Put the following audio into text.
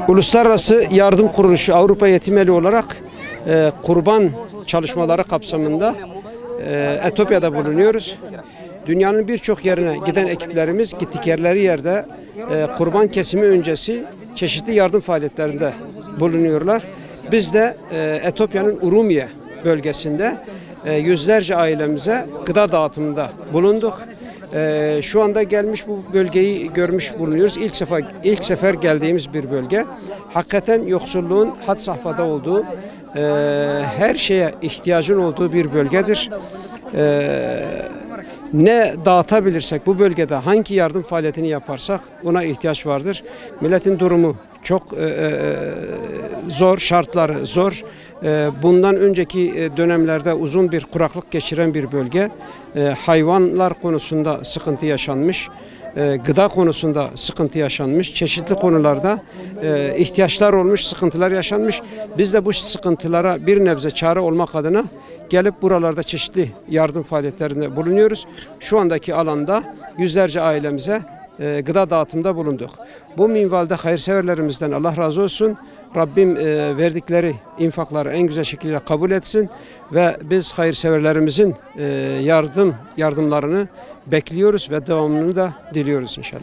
Uluslararası Yardım Kuruluşu Avrupa Yetimeli olarak kurban çalışmaları kapsamında Etiyopya'da bulunuyoruz. Dünyanın birçok yerine giden ekiplerimiz gittikleri yerde kurban kesimi öncesi çeşitli yardım faaliyetlerinde bulunuyorlar. Biz de Etiyopya'nın Urumiye bölgesinde yüzlerce ailemize gıda dağıtımında bulunduk. Şu anda gelmiş bu bölgeyi görmüş bulunuyoruz. İlk sefer geldiğimiz bir bölge. Hakikaten yoksulluğun had safhada olduğu, her şeye ihtiyacın olduğu bir bölgedir. Ne dağıtabilirsek bu bölgede hangi yardım faaliyetini yaparsak buna ihtiyaç vardır. Milletin durumu çok zor, şartları zor. Bundan önceki dönemlerde uzun bir kuraklık geçiren bir bölge. Hayvanlar konusunda sıkıntı yaşanmış. Gıda konusunda sıkıntı yaşanmış. Çeşitli konularda ihtiyaçlar olmuş, sıkıntılar yaşanmış. Biz de bu sıkıntılara bir nebze çare olmak adına gelip buralarda çeşitli yardım faaliyetlerinde bulunuyoruz. Şu andaki alanda yüzlerce ailemize gıda dağıtımında bulunduk. Bu minvalde hayırseverlerimizden Allah razı olsun. Rabbim verdikleri infakları en güzel şekilde kabul etsin ve biz hayırseverlerimizin yardımlarını bekliyoruz ve devamını da diliyoruz inşallah.